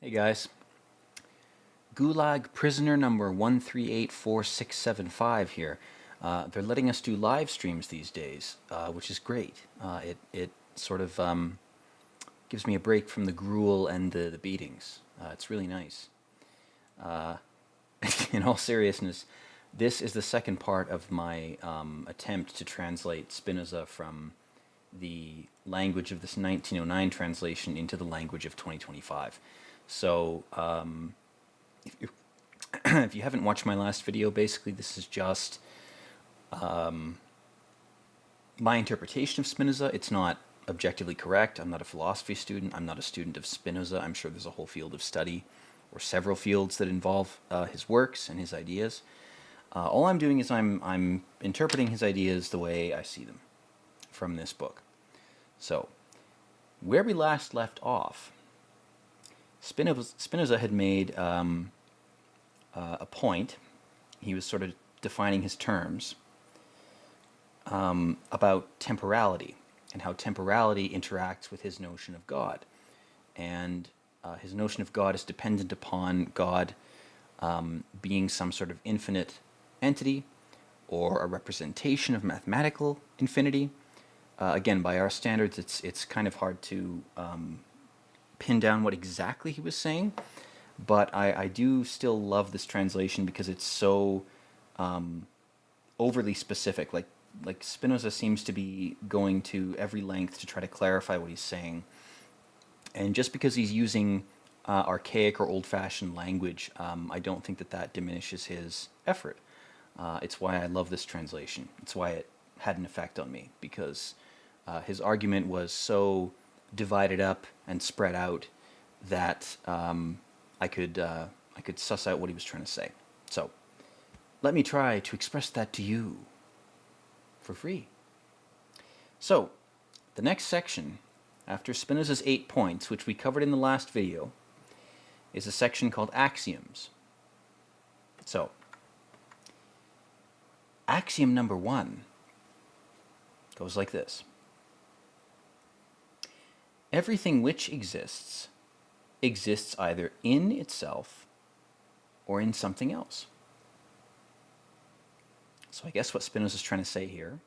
Hey guys, Gulag prisoner number 1384675 here. They're letting us do live streams these days, which is great. It sort of gives me a break from the gruel and the beatings. It's really nice. Uh, in all seriousness, this is the second part of my attempt to translate Spinoza from the language of this 1909 translation into the language of 2025. So, if you, if you haven't watched my last video, basically this is just my interpretation of Spinoza. It's not objectively correct. I'm not a philosophy student. I'm not a student of Spinoza. I'm sure there's a whole field of study, or several fields that involve his works and his ideas. All I'm doing is I'm interpreting his ideas the way I see them from this book. So, where we last left off, Spinoza had made a point. He was sort of defining his terms about temporality and how temporality interacts with his notion of God. And his notion of God is dependent upon God being some sort of infinite entity or a representation of mathematical infinity. Again, by our standards, it's kind of hard to pin down what exactly he was saying, but I do still love this translation because it's so overly specific. Like Spinoza seems to be going to every length to try to clarify what he's saying, and just because he's using archaic or old-fashioned language, I don't think that diminishes his effort. It's why I love this translation. It's why it had an effect on me, because his argument was so divided up and spread out that I could suss out what he was trying to say. So let me try to express that to you for free. So the next section, after Spinoza's 8 points, which we covered in the last video, is a section called axioms. So axiom number 1 goes like this. Everything which exists either in itself or in something else. So I guess what Spinoza is trying to say here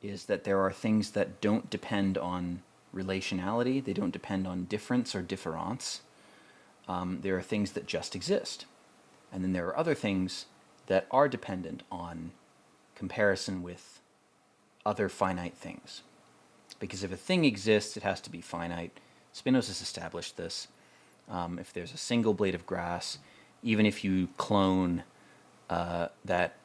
is that there are things that don't depend on relationality, they don't depend on difference or difference. There are things that just exist. And then there are other things that are dependent on comparison with other finite things. Because if a thing exists, it has to be finite. Spinoza's established this. If there's a single blade of grass, even if you clone that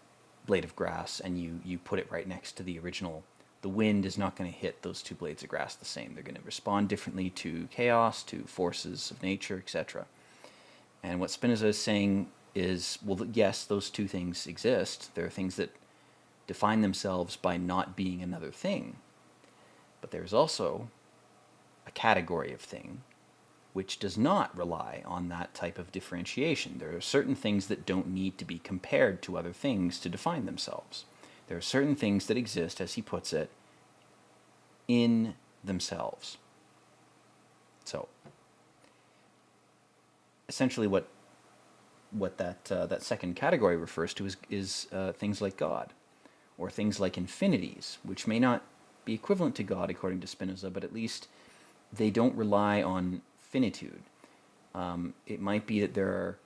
blade of grass and you put it right next to the original, the wind is not going to hit those two blades of grass the same. They're going to respond differently to chaos, to forces of nature, etc. And what Spinoza is saying is, well, yes, those two things exist. There are things that define themselves by not being another thing. But there's also a category of thing which does not rely on that type of differentiation. There are certain things that don't need to be compared to other things to define themselves. There are certain things that exist, as he puts it, in themselves. So, essentially what that second category refers to is things like God, or things like infinities, which may not be equivalent to God according to Spinoza, but at least they don't rely on finitude. It might be that there are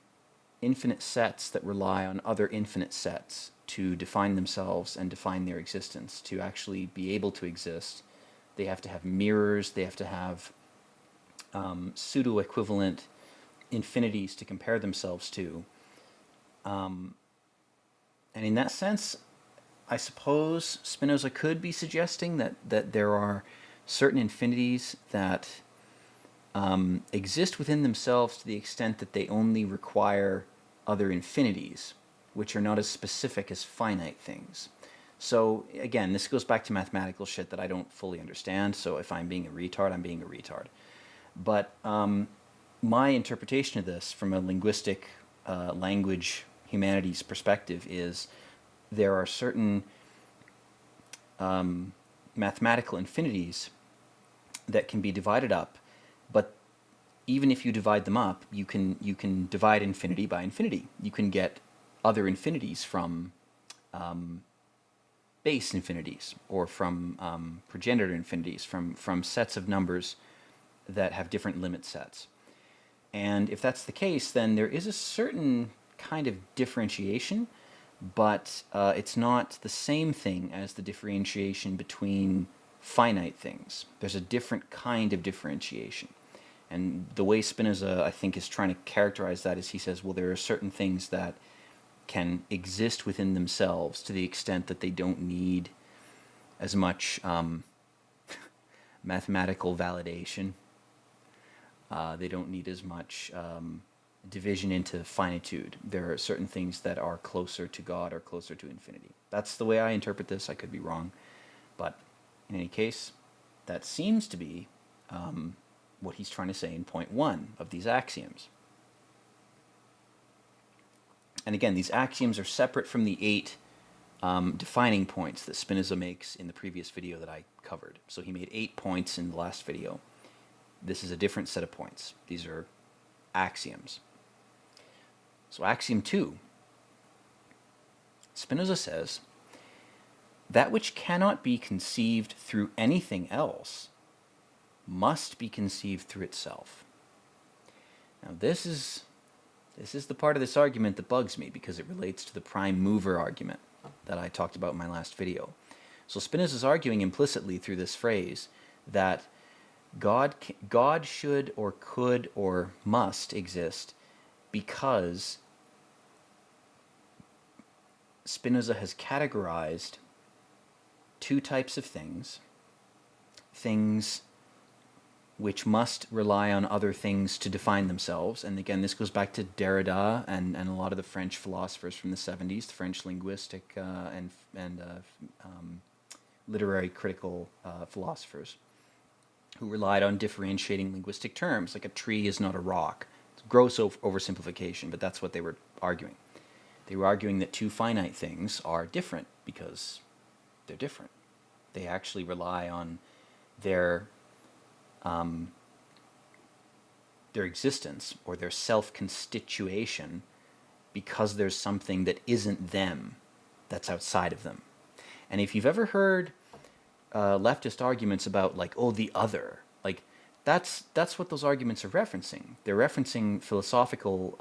infinite sets that rely on other infinite sets to define themselves and define their existence. To actually be able to exist, they have to have mirrors, they have to have pseudo-equivalent infinities to compare themselves to. And in that sense, I suppose Spinoza could be suggesting that there are certain infinities that exist within themselves to the extent that they only require other infinities, which are not as specific as finite things. So again, this goes back to mathematical shit that I don't fully understand, so if I'm being a retard, I'm being a retard. But my interpretation of this from a linguistic, language, humanities perspective is there are certain mathematical infinities that can be divided up, but even if you divide them up, you can divide infinity by infinity. You can get other infinities from base infinities, or from progenitor infinities, from sets of numbers that have different limit sets. And if that's the case, then there is a certain kind of differentiation, but it's not the same thing as the differentiation between finite things. There's a different kind of differentiation. And the way Spinoza, I think, is trying to characterize that is he says, well, there are certain things that can exist within themselves to the extent that they don't need as much mathematical validation. They don't need as much division into finitude. There are certain things that are closer to God or closer to infinity. That's the way I interpret this. I could be wrong. But in any case, that seems to be what he's trying to say in point 1 of these axioms. And again, these axioms are separate from the 8 defining points that Spinoza makes in the previous video that I covered. So he made 8 points in the last video. This is a different set of points. These are axioms. So axiom 2, Spinoza says, that which cannot be conceived through anything else must be conceived through itself. Now this is the part of this argument that bugs me, because it relates to the prime mover argument that I talked about in my last video. So Spinoza is arguing implicitly through this phrase that God should or could or must exist because Spinoza has categorized 2 types of things which must rely on other things to define themselves. And again, this goes back to Derrida and a lot of the French philosophers from the 70s, the French linguistic and literary critical philosophers, who relied on differentiating linguistic terms, like a tree is not a rock. It's gross oversimplification, but that's what they were arguing. They were arguing that 2 finite things are different because they're different. They actually rely on their existence or their self-constitution because there's something that isn't them that's outside of them. And if you've ever heard leftist arguments about, like, oh, the other, like, that's what those arguments are referencing. They're referencing philosophical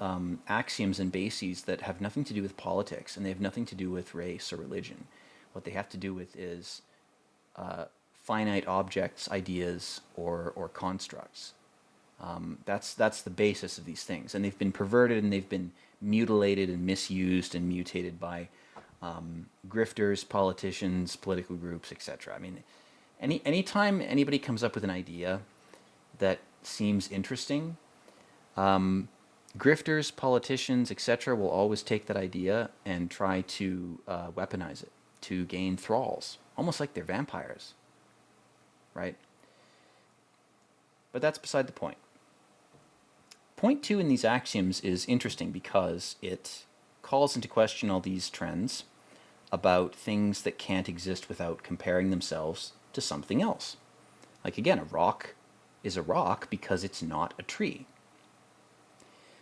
axioms and bases that have nothing to do with politics, and they have nothing to do with race or religion. What they have to do with is finite objects, ideas, or constructs. That's the basis of these things, and they've been perverted and they've been mutilated and misused and mutated by grifters, politicians, political groups, etc. I mean, anytime anybody comes up with an idea that seems interesting, grifters, politicians, etc. will always take that idea and try to weaponize it to gain thralls, almost like they're vampires, right? But that's beside the point. Point 2 in these axioms is interesting because it calls into question all these trends about things that can't exist without comparing themselves to something else. Like, again, a rock is a rock because it's not a tree.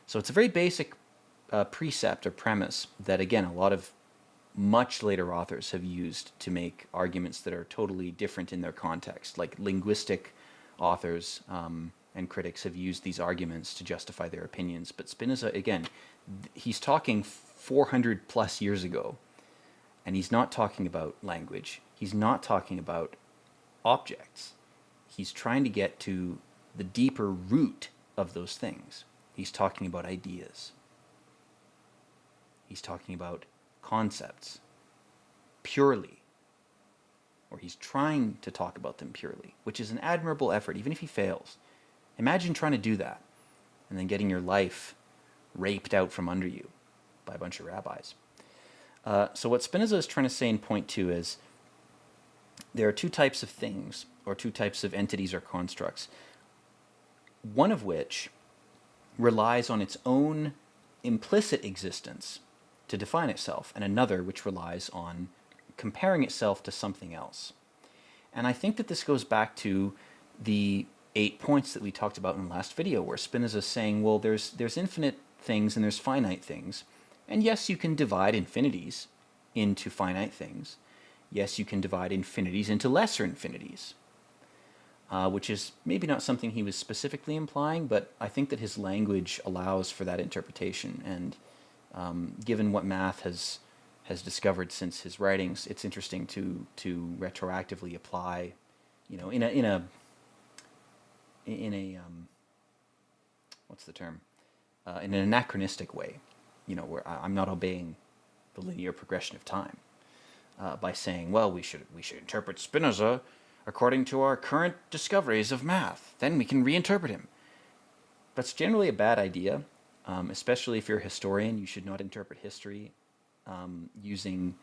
So it's a very basic precept or premise that, again, a lot of much later authors have used to make arguments that are totally different in their context. Like linguistic authors and critics have used these arguments to justify their opinions. But Spinoza, again, he's talking 400 plus years ago, and he's not talking about language. He's not talking about objects. He's trying to get to the deeper root of those things. He's talking about ideas. He's talking about concepts purely, or he's trying to talk about them purely, which is an admirable effort, even if he fails. Imagine trying to do that and then getting your life raped out from under you by a bunch of rabbis. So what Spinoza is trying to say in point 2 is there are 2 types of things, or 2 types of entities or constructs, one of which relies on its own implicit existence to define itself, and another which relies on comparing itself to something else. And I think that this goes back to the 8 points that we talked about in the last video, where Spinoza is saying, well, there's infinite things and there's finite things. And yes, you can divide infinities into finite things. Yes, you can divide infinities into lesser infinities, which is maybe not something he was specifically implying, but I think that his language allows for that interpretation. And given what math has discovered since his writings, it's interesting to retroactively apply, you know, in a what's the term? In an anachronistic way, you know, where I'm not obeying the linear progression of time by saying, well, we should interpret Spinoza according to our current discoveries of math. Then we can reinterpret him. That's generally a bad idea, especially if you're a historian. You should not interpret history using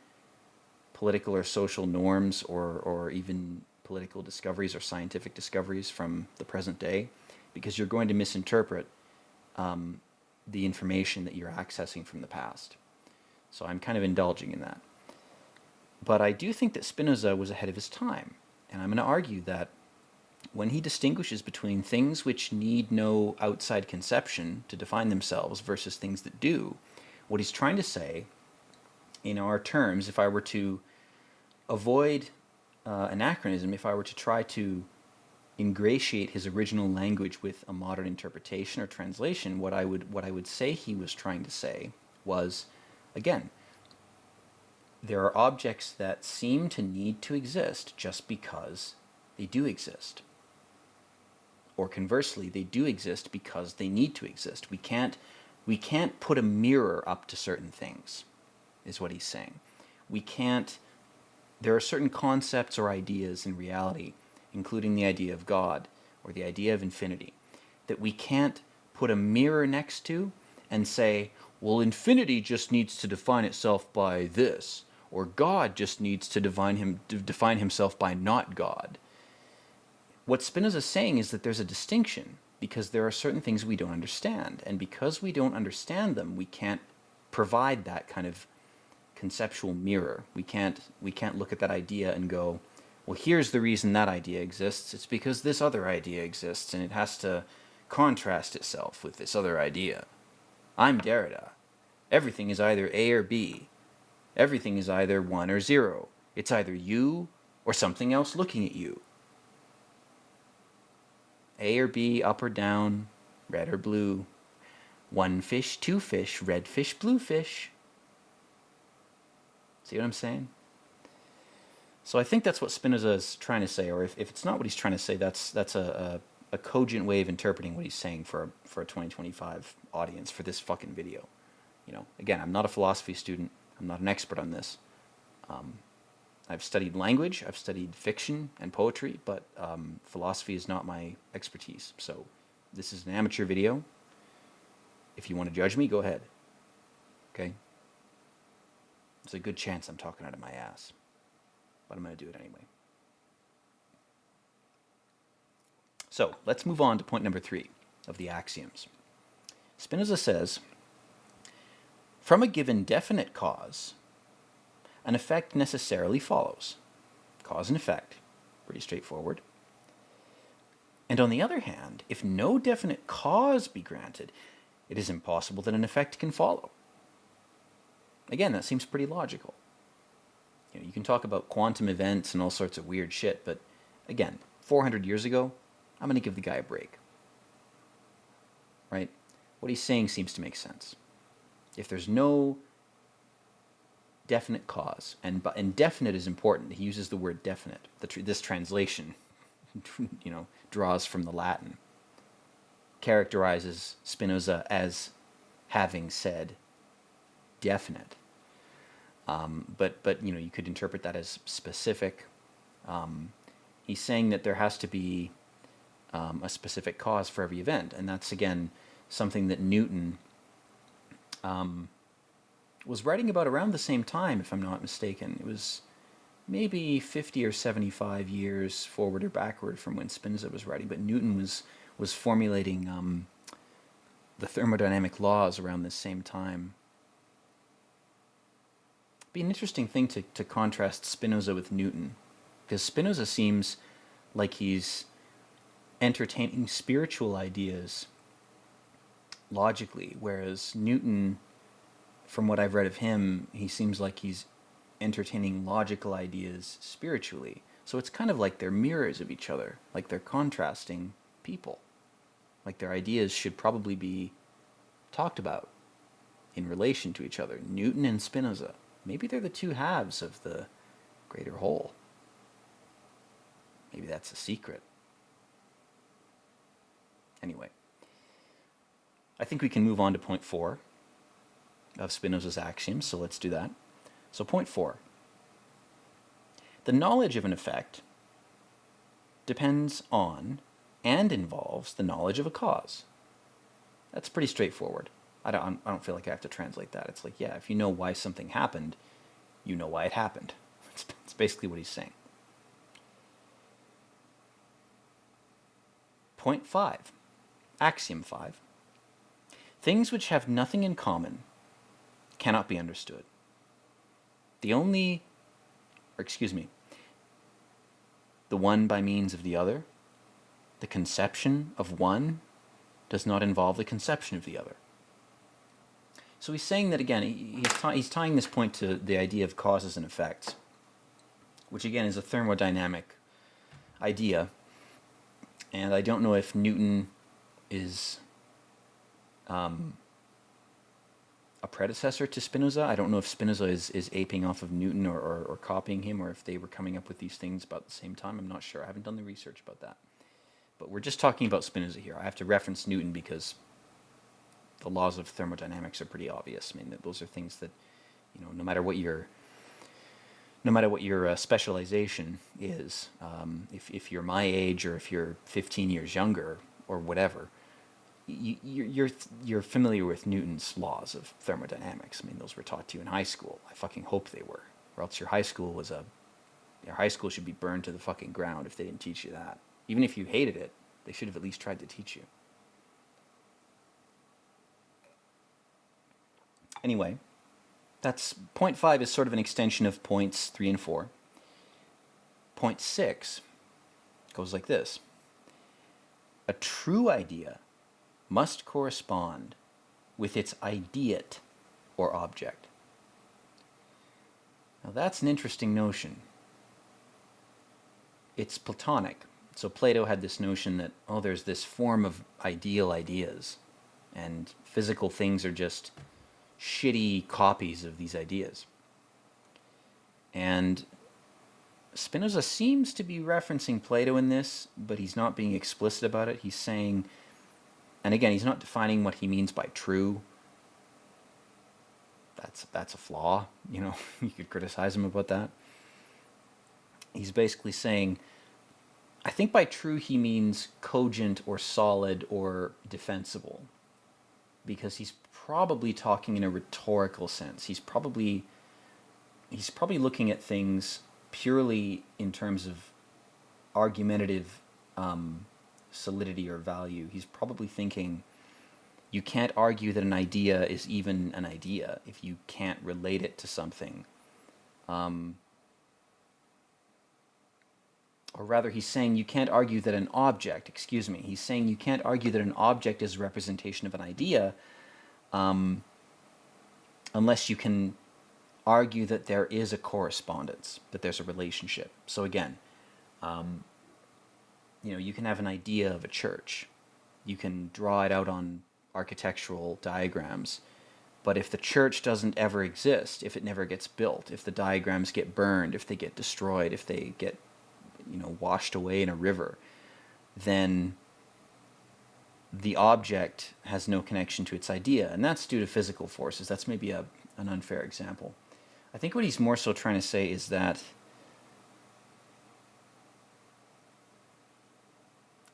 political or social norms or even political discoveries or scientific discoveries from the present day, because you're going to misinterpret the information that you're accessing from the past. So I'm kind of indulging in that. But I do think that Spinoza was ahead of his time, and I'm going to argue that when he distinguishes between things which need no outside conception to define themselves versus things that do, what he's trying to say, in our terms, if I were to avoid anachronism, if I were to try to ingratiate his original language with a modern interpretation or translation, what I would say he was trying to say was, again, there are objects that seem to need to exist just because they do exist. Or conversely, they do exist because they need to exist. We can't put a mirror up to certain things, is what he's saying. There are certain concepts or ideas in reality, including the idea of God or the idea of infinity, that we can't put a mirror next to and say, well, infinity just needs to define itself by this, or God just needs to define himself by not God. What Spinoza is saying is that there's a distinction, because there are certain things we don't understand, and because we don't understand them, we can't provide that kind of conceptual mirror. We can't look at that idea and go, well, here's the reason that idea exists. It's because this other idea exists, and it has to contrast itself with this other idea. I'm Derrida. Everything is either A or B. Everything is either 1 or 0. It's either you or something else looking at you. A or B, up or down, red or blue. 1 fish, 2 fish, red fish, blue fish. See what I'm saying? So I think that's what Spinoza is trying to say, or if it's not what he's trying to say, that's a cogent way of interpreting what he's saying for a 2025 audience for this fucking video. You know, again, I'm not a philosophy student. I'm not an expert on this. I've studied language, I've studied fiction and poetry, but philosophy is not my expertise. So this is an amateur video. If you want to judge me, go ahead. Okay? There's a good chance I'm talking out of my ass, but I'm going to do it anyway. So let's move on to point number 3 of the axioms. Spinoza says, from a given definite cause, an effect necessarily follows. Cause and effect. Pretty straightforward. And on the other hand, if no definite cause be granted, it is impossible that an effect can follow. Again, that seems pretty logical. You know, you can talk about quantum events and all sorts of weird shit, but again, 400 years ago, I'm going to give the guy a break. Right? What he's saying seems to make sense. If there's no definite cause, and definite is important. He uses the word definite. This translation, you know, draws from the Latin, characterizes Spinoza as having said definite. But you know, you could interpret that as specific. He's saying that there has to be a specific cause for every event, and that's again something that Newton was writing about around the same time, if I'm not mistaken. It was maybe 50 or 75 years forward or backward from when Spinoza was writing, but Newton was formulating the thermodynamic laws around this same time. It'd be an interesting thing to contrast Spinoza with Newton, because Spinoza seems like he's entertaining spiritual ideas logically, whereas Newton, from what I've read of him, he seems like he's entertaining logical ideas spiritually. So it's kind of like they're mirrors of each other, like they're contrasting people. Like their ideas should probably be talked about in relation to each other. Newton and Spinoza. Maybe they're the two halves of the greater whole. Maybe that's a secret. Anyway, I think we can move on to point 4 of Spinoza's axioms, so let's do that. So point 4. The knowledge of an effect depends on and involves the knowledge of a cause. That's pretty straightforward. I don't feel like I have to translate that. It's like, yeah, if you know why something happened, you know why it happened. It's basically what he's saying. Point 5. Axiom 5. Things which have nothing in common cannot be understood. The one by means of the other, the conception of one does not involve the conception of the other. So he's saying that again, he's tying this point to the idea of causes and effects, which again is a thermodynamic idea. And I don't know if Newton is a predecessor to Spinoza. I don't know if Spinoza is aping off of Newton or copying him, or if they were coming up with these things about the same time. I'm not sure. I haven't done the research about that. But we're just talking about Spinoza here. I have to reference Newton because the laws of thermodynamics are pretty obvious. I mean, those are things that, no matter what your specialization is, if you're my age or if you're 15 years younger or whatever, you're familiar with Newton's laws of thermodynamics. I mean, those were taught to you in high school. I fucking hope they were, or else your high school should be burned to the fucking ground if they didn't teach you that. Even if you hated it, they should have at least tried to teach you. Anyway, that's point 5 is sort of an extension of points 3 and 4. Point 6 goes like this. A true idea must correspond with its ideate or object. Now that's an interesting notion. It's Platonic. So Plato had this notion that, there's this form of ideal ideas, and physical things are just shitty copies of these ideas. And Spinoza seems to be referencing Plato in this, but he's not being explicit about it. He's saying, and again, he's not defining what he means by true. That's a flaw, you could criticize him about that. He's basically saying, I think by true he means cogent or solid or defensible, because he's probably talking in a rhetorical sense. He's probably looking at things purely in terms of argumentative solidity or value. He's probably thinking you can't argue that an idea is even an idea if you can't relate it to something. Or rather, he's saying you can't argue that an object, he's saying you can't argue that an object is a representation of an idea unless you can argue that there is a correspondence, that there's a relationship. So again, you can have an idea of a church. You can draw it out on architectural diagrams. But if the church doesn't ever exist, if it never gets built, if the diagrams get burned, if they get destroyed, if they get washed away in a river, then the object has no connection to its idea, and that's due to physical forces. That's maybe an unfair example. I think what he's more so trying to say is that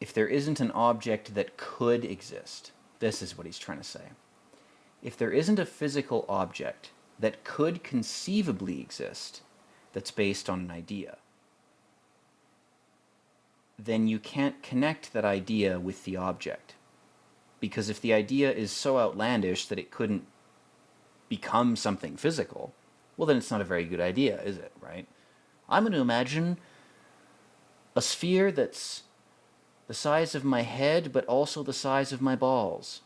if there isn't an object that could exist, this is what he's trying to say. If there isn't a physical object that could conceivably exist that's based on an idea, then you can't connect that idea with the object. Because if the idea is so outlandish that it couldn't become something physical, well, then it's not a very good idea, is it, right? I'm going to imagine a sphere that's the size of my head, but also the size of my balls.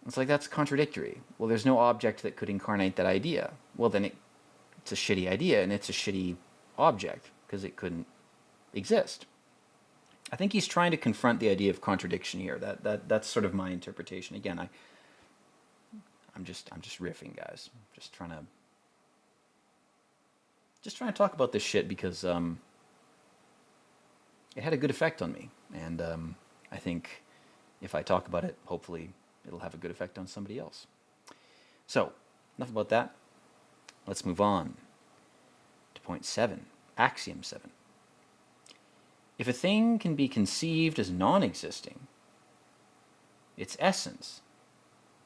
It's like, that's contradictory. Well, there's no object that could incarnate that idea. Well, then it's a shitty idea, and it's a shitty object, because it couldn't exist. I think he's trying to confront the idea of contradiction here. That's sort of my interpretation. Again, I'm just riffing, guys. Just trying to talk about this shit because it had a good effect on me, and I think if I talk about it, hopefully it'll have a good effect on somebody else. So, enough about that. Let's move on to point 7, axiom 7. If a thing can be conceived as non-existing, its essence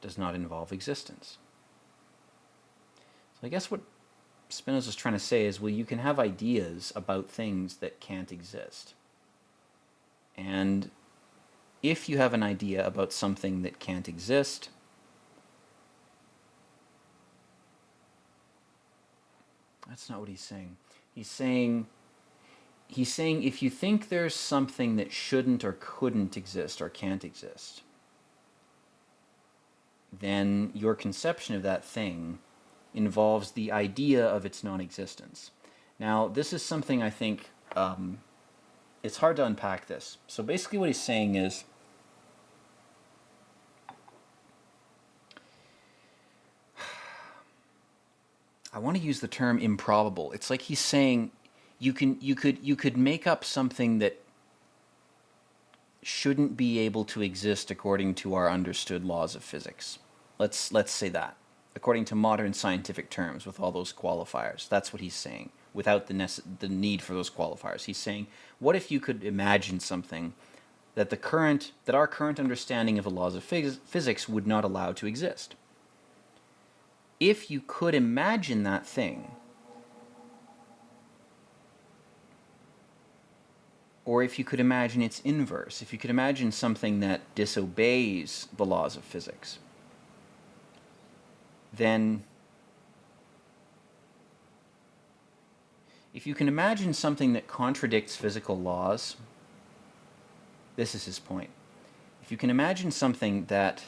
does not involve existence. So I guess what Spinoza is trying to say is, well, you can have ideas about things that can't exist. And if you have an idea about something that can't exist, that's not what he's saying. He's saying if you think there's something that shouldn't or couldn't exist or can't exist, then your conception of that thing involves the idea of its non-existence. Now, this is something I think, it's hard to unpack this. So basically what he's saying is, I want to use the term improbable. It's like he's saying you could make up something that shouldn't be able to exist according to our understood laws of physics. Let's say that. According to modern scientific terms, with all those qualifiers. That's what he's saying, without the need for those qualifiers. He's saying, what if you could imagine something that our current understanding of the laws of physics would not allow to exist? If you could imagine that thing, or if you could imagine its inverse, if you could imagine something that disobeys the laws of physics, then if you can imagine something that contradicts physical laws, this is his point. If you can imagine something that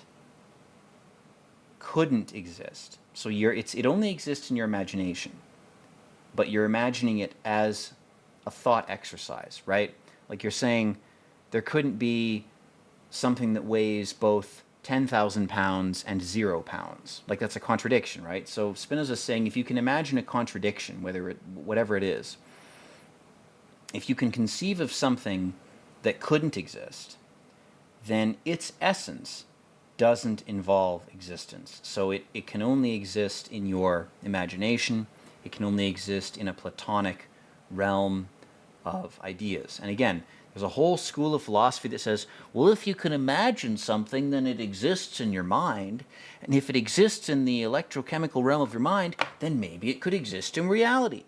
couldn't exist, so it only exists in your imagination, but you're imagining it as a thought exercise, right? Like you're saying, there couldn't be something that weighs both 10,000 pounds and 0 pounds. Like, that's a contradiction, right? So Spinoza is saying, if you can imagine a contradiction, whatever it is, if you can conceive of something that couldn't exist, then its essence doesn't involve existence. So it can only exist in your imagination. It can only exist in a Platonic realm of ideas. And again, there's a whole school of philosophy that says, well, if you can imagine something, then it exists in your mind. And if it exists in the electrochemical realm of your mind, then maybe it could exist in reality.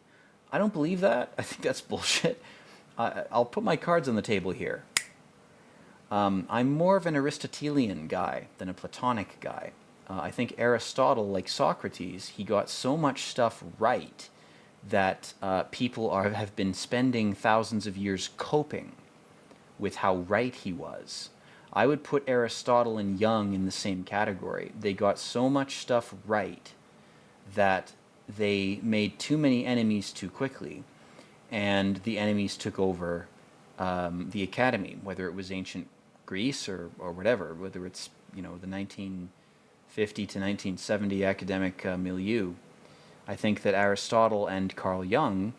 I don't believe that. I think that's bullshit. I'll put my cards on the table here. I'm more of an Aristotelian guy than a Platonic guy. I think Aristotle, like Socrates, he got so much stuff right that people have been spending thousands of years coping with how right he was. I would put Aristotle and Jung in the same category. They got so much stuff right that they made too many enemies too quickly, and the enemies took over the academy, whether it was ancient Greece or whatever, whether it's the 1950 to 1970 academic milieu. I think that Aristotle and Carl Jung,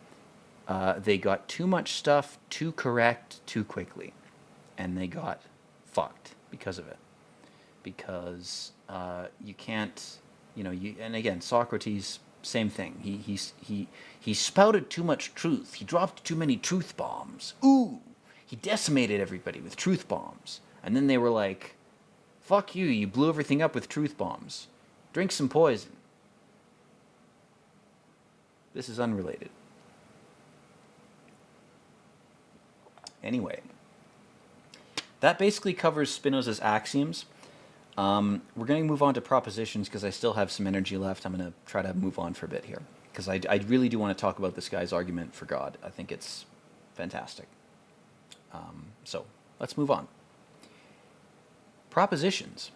they got too much stuff too correct too quickly, and they got fucked because of it. Because you can't, and again, Socrates, same thing. He spouted too much truth. He dropped too many truth bombs. Ooh, he decimated everybody with truth bombs. And then they were like, fuck you, you blew everything up with truth bombs. Drink some poison. This is unrelated. Anyway, that basically covers Spinoza's axioms. We're going to move on to propositions because I still have some energy left. I'm going to try to move on for a bit here because I really do want to talk about this guy's argument for God. I think it's fantastic. So let's move on. Propositions.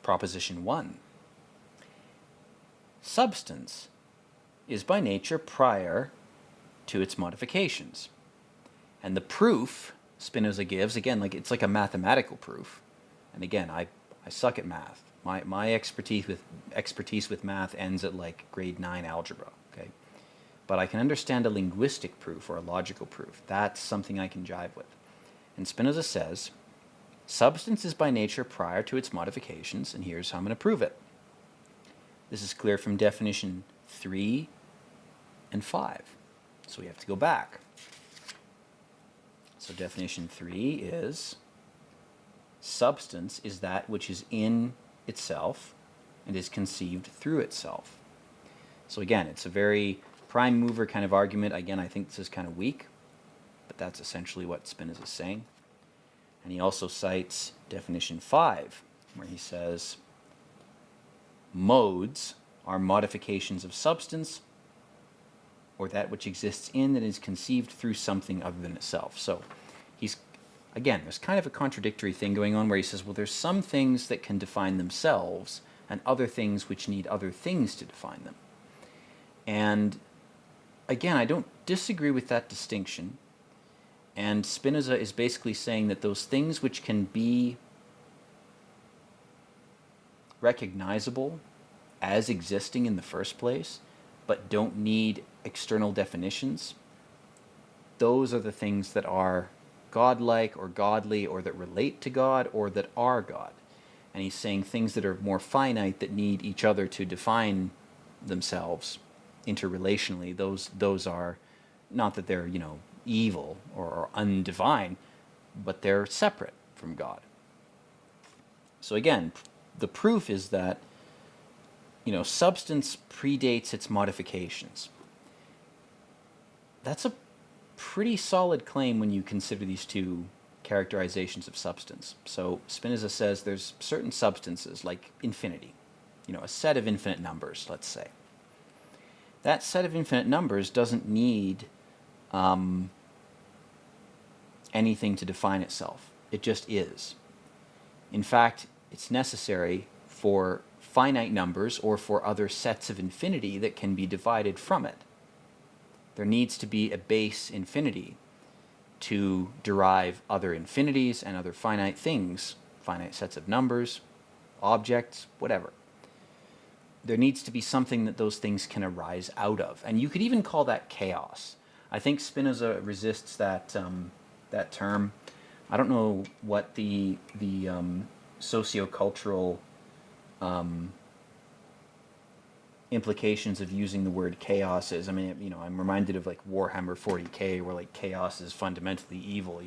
Proposition 1. Substance is by nature prior to its modifications. And the proof Spinoza gives, again, it's like a mathematical proof. And again, I suck at math. My expertise with math ends at grade 9 algebra, okay? But I can understand a linguistic proof or a logical proof. That's something I can jive with. And Spinoza says, substance is by nature prior to its modifications, and here's how I'm going to prove it. This is clear from definition 3 and 5. So we have to go back. So definition 3 is, substance is that which is in itself and is conceived through itself. So again, it's a very prime mover kind of argument. Again, I think this is kind of weak, but that's essentially what Spinoza is saying. And he also cites definition 5, where he says, modes are modifications of substance, or that which exists in and is conceived through something other than itself. So again, there's kind of a contradictory thing going on where he says, well, there's some things that can define themselves and other things which need other things to define them. And again, I don't disagree with that distinction. And Spinoza is basically saying that those things which can be recognizable as existing in the first place, but don't need external definitions, those are the things that are godlike or godly or that relate to God or that are God. And he's saying things that are more finite that need each other to define themselves interrelationally, those are not that they're, evil or undivine, but they're separate from God. So again, the proof is that, substance predates its modifications. That's a pretty solid claim when you consider these two characterizations of substance. So Spinoza says there's certain substances, like infinity, a set of infinite numbers, let's say. That set of infinite numbers doesn't need anything to define itself. It just is. In fact, it's necessary for finite numbers or for other sets of infinity that can be divided from it. There needs to be a base infinity to derive other infinities and other finite things, finite sets of numbers, objects, whatever. There needs to be something that those things can arise out of. And you could even call that chaos. I think Spinoza resists that term. I don't know what the sociocultural implications of using the word chaos is. I mean, I'm reminded of Warhammer 40K, where chaos is fundamentally evil.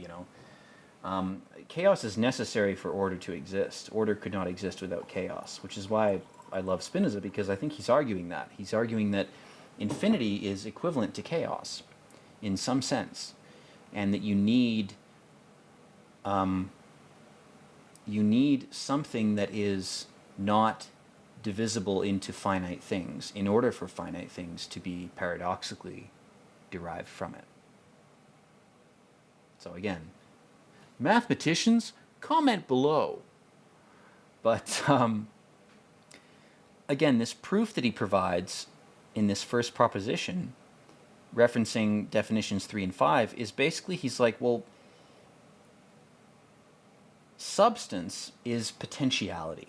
Chaos is necessary for order to exist. Order could not exist without chaos, which is why I love Spinoza, because I think he's arguing that. He's arguing that infinity is equivalent to chaos in some sense, and that you need something that is not divisible into finite things in order for finite things to be paradoxically derived from it. So again, mathematicians, comment below. But again, this proof that he provides in this first proposition, referencing definitions 3 and 5, is basically, he's like, well, substance is potentiality.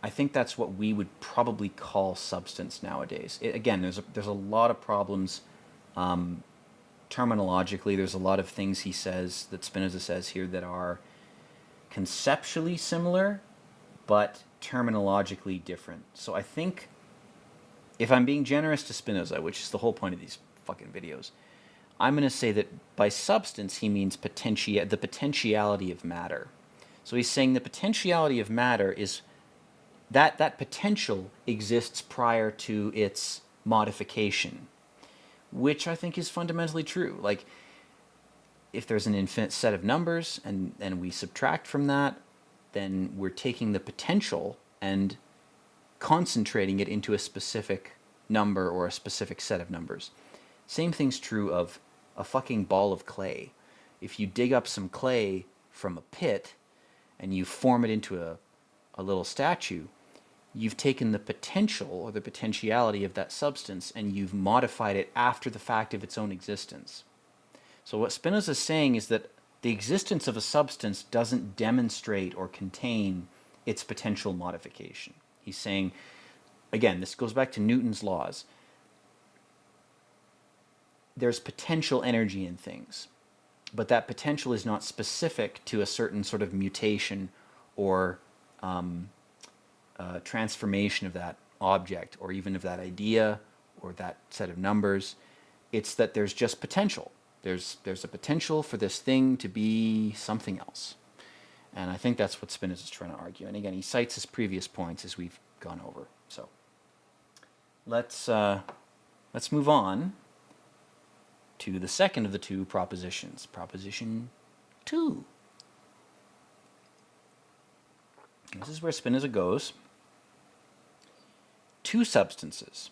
I think that's what we would probably call substance nowadays. Again, there's a lot of problems terminologically. There's a lot of things he says, that Spinoza says here, that are conceptually similar, but terminologically different. So I think, if I'm being generous to Spinoza, which is the whole point of these fucking videos, I'm going to say that by substance he means the potentiality of matter. So he's saying the potentiality of matter is that potential exists prior to its modification, which I think is fundamentally true. If there's an infinite set of numbers and we subtract from that, then we're taking the potential and concentrating it into a specific number or a specific set of numbers. Same thing's true of a fucking ball of clay. if you dig up some clay from a pit and you form it into a little statue, you've taken the potential or the potentiality of that substance and you've modified it after the fact of its own existence. So what Spinoza is saying is that the existence of a substance doesn't demonstrate or contain its potential modification. He's saying, again, this goes back to Newton's laws. There's potential energy in things, but that potential is not specific to a certain sort of mutation or transformation of that object or even of that idea or that set of numbers. It's that there's just potential. There's a potential for this thing to be something else. And I think that's what Spinoza is trying to argue. And again, he cites his previous points as we've gone over. So let's move on to the second of the two propositions, Proposition 2. This is where Spinoza goes. Two substances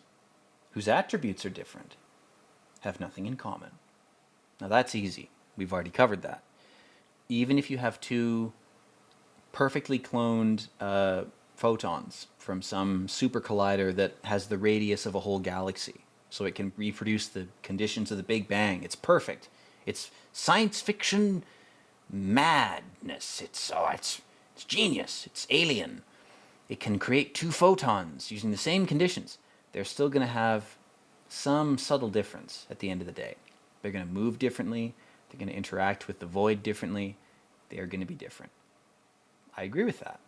whose attributes are different have nothing in common. Now that's easy. We've already covered that. Even if you have two perfectly cloned photons from some super collider that has the radius of a whole galaxy, so it can reproduce the conditions of the Big Bang. It's perfect. It's science fiction madness. It's genius. It's alien. It can create two photons using the same conditions. They're still going to have some subtle difference at the end of the day. They're going to move differently. They're going to interact with the void differently. They are going to be different. I agree with that.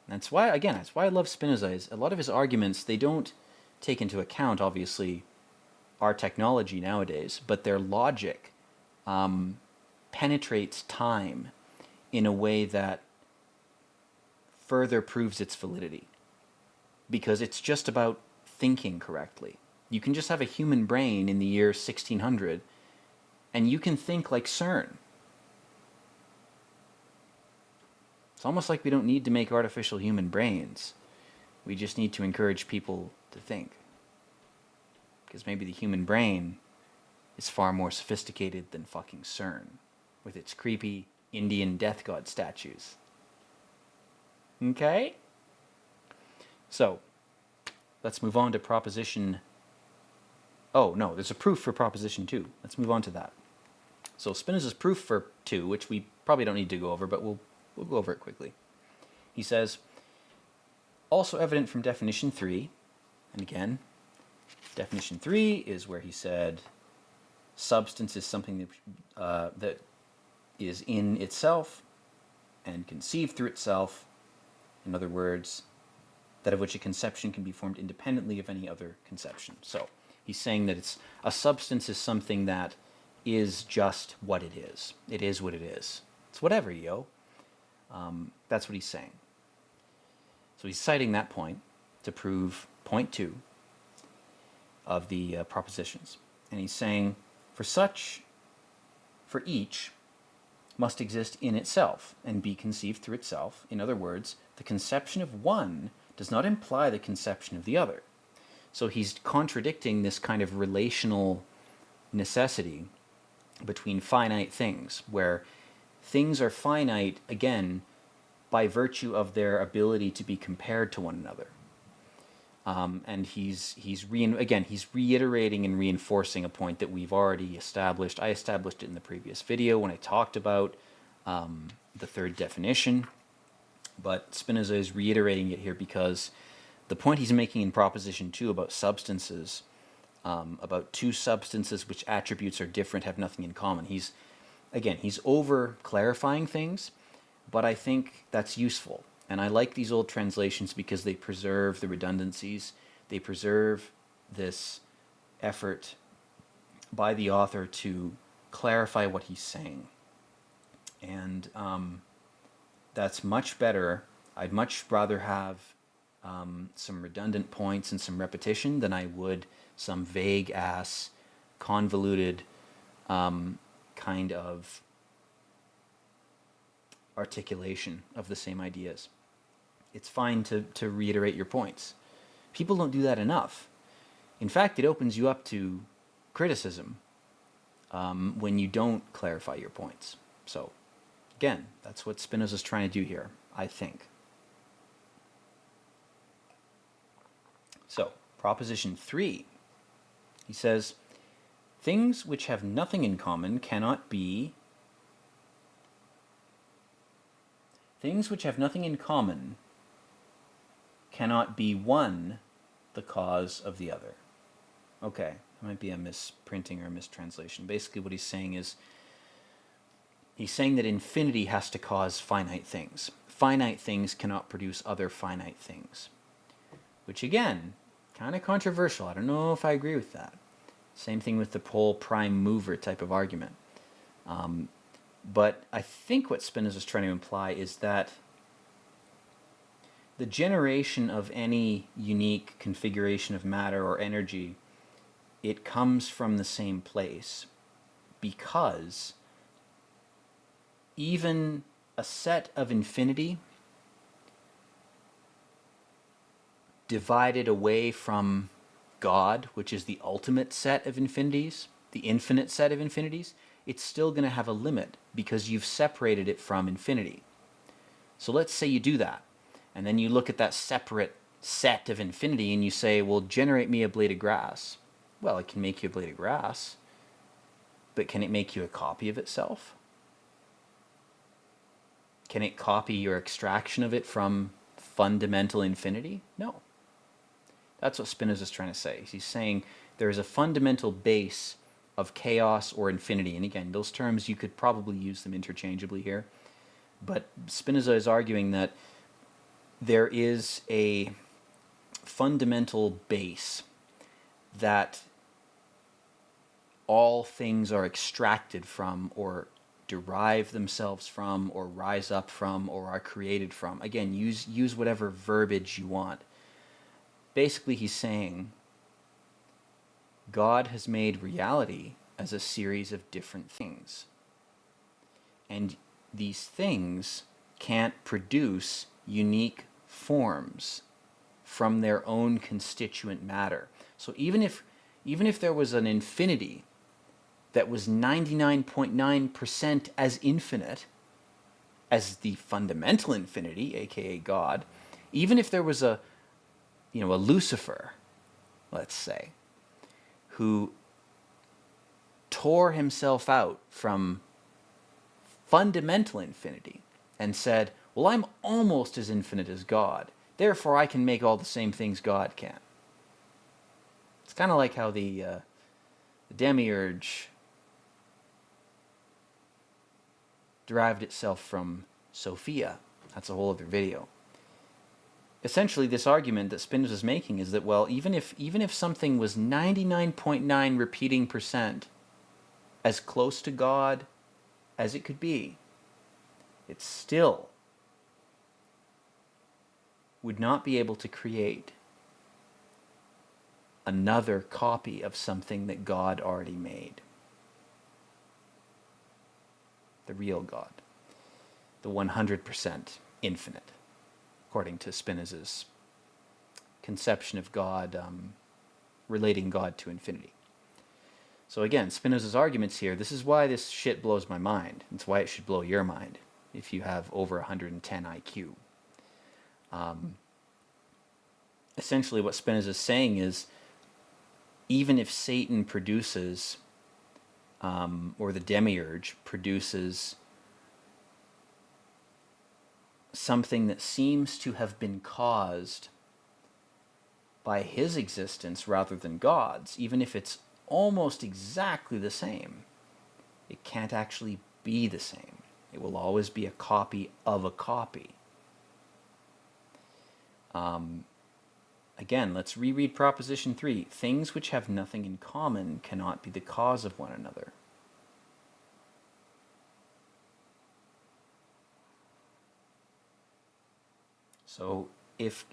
That's why I love Spinoza. Is a lot of his arguments, they don't take into account, obviously, our technology nowadays, but their logic penetrates time in a way that further proves its validity. Because it's just about thinking correctly. You can just have a human brain in the year 1600, and you can think like CERN. It's almost like we don't need to make artificial human brains. We just need to encourage people to think. Because maybe the human brain is far more sophisticated than fucking CERN, with its creepy Indian death god statues. Okay? So, let's move on to Proposition... Oh, no, there's a proof for Proposition 2. Let's move on to that. So Spinoza's proof for 2, which we probably don't need to go over, but we'll go over it quickly. He says, also evident from Definition 3, and again, Definition 3 is where he said substance is something that is in itself and conceived through itself. In other words, that of which a conception can be formed independently of any other conception. So he's saying that a substance is something that is just what it is. It is what it is. It's whatever, yo. That's what he's saying. So he's citing that point to prove point 2 of the propositions. And he's saying, for each must exist in itself and be conceived through itself. In other words, the conception of one does not imply the conception of the other. So he's contradicting this kind of relational necessity between finite things, where things are finite, again, by virtue of their ability to be compared to one another. And he's reiterating and reinforcing a point that we've already established. I established it in the previous video when I talked about the third definition, but Spinoza is reiterating it here because the point he's making in Proposition 2 about substances, about two substances which attributes are different, have nothing in common. He's over-clarifying things, but I think that's useful. And I like these old translations because they preserve the redundancies. They preserve this effort by the author to clarify what he's saying. And that's much better. I'd much rather have some redundant points and some repetition than I would some vague-ass, convoluted kind of articulation of the same ideas. It's fine to reiterate your points. People don't do that enough. In fact, it opens you up to criticism when you don't clarify your points. So, again, that's what Spinoza's trying to do here, I think. So, proposition 3, he says, things which have nothing in common cannot be... Things which have nothing in common cannot be one the cause of the other. Okay, it might be a misprinting or a mistranslation. Basically what he's saying is, he's saying that infinity has to cause finite things. Finite things cannot produce other finite things. Which again, kind of controversial. I don't know if I agree with that. Same thing with the pole prime mover type of argument. But I think what Spinoza is trying to imply is that the generation of any unique configuration of matter or energy, it comes from the same place, because even a set of infinity divided away from God, which is the ultimate set of infinities, the infinite set of infinities, it's still going to have a limit because you've separated it from infinity. So let's say you do that, and then you look at that separate set of infinity and you say, well, generate me a blade of grass. Well, it can make you a blade of grass, but can it make you a copy of itself? Can it copy your extraction of it from fundamental infinity? No. That's what Spinoza is trying to say. He's saying there is a fundamental base of chaos or infinity. And again, those terms, you could probably use them interchangeably here. But Spinoza is arguing that there is a fundamental base that all things are extracted from, or derive themselves from, or rise up from, or are created from. Again, use whatever verbiage you want. Basically, he's saying God has made reality as a series of different things. And these things can't produce unique forms from their own constituent matter. So even if there was an infinity that was 99.9% as infinite as the fundamental infinity, aka God, even if there was a Lucifer, let's say, who tore himself out from fundamental infinity and said, well, I'm almost as infinite as God, therefore I can make all the same things God can. It's kind of like how the demiurge derived itself from Sophia. That's a whole other video. Essentially, this argument that Spinoza is making is that, well, even if something was 99.9 repeating percent as close to God as it could be, it still would not be able to create another copy of something that God already made. The real God. The 100% infinite, according to Spinoza's conception of God, relating God to infinity. So again, Spinoza's arguments here, this is why this shit blows my mind. It's why it should blow your mind if you have over 110 IQ. Essentially what Spinoza is saying is, even if Satan produces, or the demiurge produces something that seems to have been caused by his existence rather than God's, even if it's almost exactly the same, it can't actually be the same. It will always be a copy of a copy. Again, let's reread Proposition 3. Things which have nothing in common cannot be the cause of one another. So if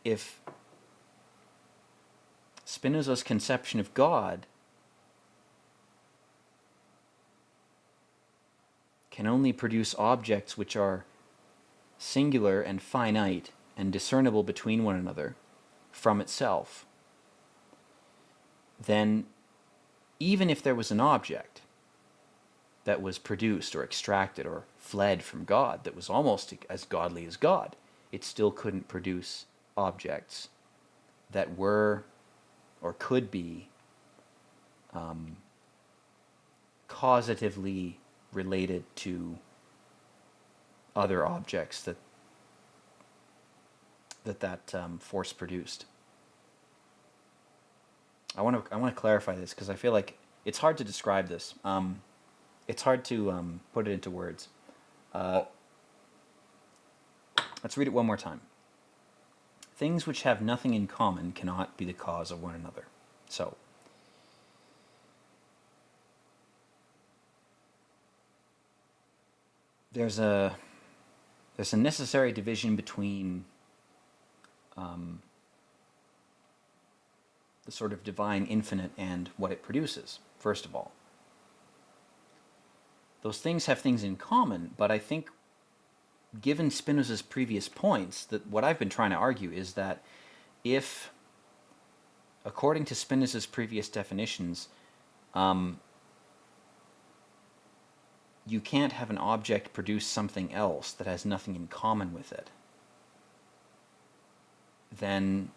Spinoza's conception of God can only produce objects which are singular and finite and discernible between one another from itself, then even if there was an object that was produced or extracted or fled from God, that was almost as godly as God, it still couldn't produce objects that were or could be causatively related to other objects that force produced. I want to clarify this because I feel like it's hard to describe this. It's hard to put it into words. Let's read it one more time. Things which have nothing in common cannot be the cause of one another. So, there's a necessary division between the sort of divine infinite and what it produces, first of all. Those things have things in common, but I think, given Spinoza's previous points, that what I've been trying to argue is that if, according to Spinoza's previous definitions, you can't have an object produce something else that has nothing in common with it, then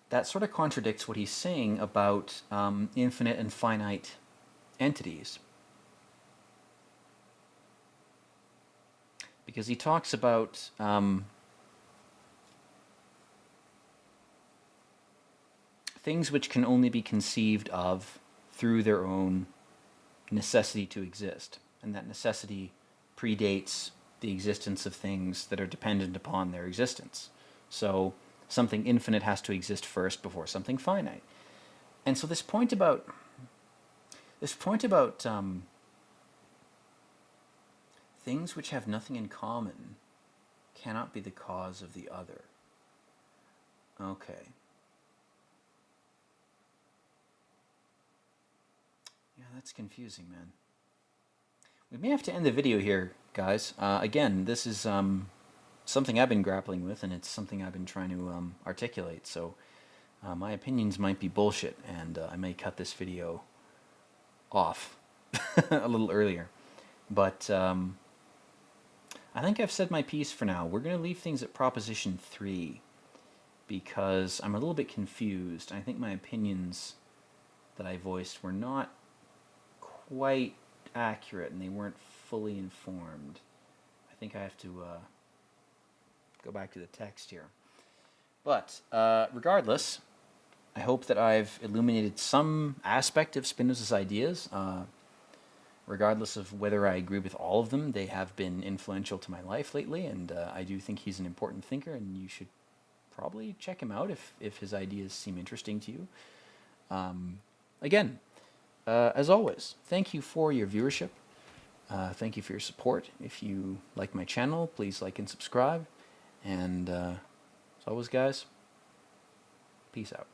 that sort of contradicts what he's saying about infinite and finite entities. Because he talks about things which can only be conceived of through their own necessity to exist. And that necessity predates the existence of things that are dependent upon their existence. So something infinite has to exist first before something finite. And so this point about things which have nothing in common cannot be the cause of the other. Okay. Yeah, that's confusing, man. We may have to end the video here, guys. Again, this is something I've been grappling with, and it's something I've been trying to articulate. So my opinions might be bullshit, and I may cut this video off a little earlier. But I think I've said my piece for now. We're going to leave things at Proposition 3 because I'm a little bit confused. I think my opinions that I voiced were not quite accurate, and they weren't fully informed. I think I have to go back to the text here. But regardless, I hope that I've illuminated some aspect of Spinoza's ideas. Regardless of whether I agree with all of them, they have been influential to my life lately, and I do think he's an important thinker, and you should probably check him out if his ideas seem interesting to you. Again, as always, thank you for your viewership. Thank you for your support. If you like my channel, please like and subscribe. And as always, guys, peace out.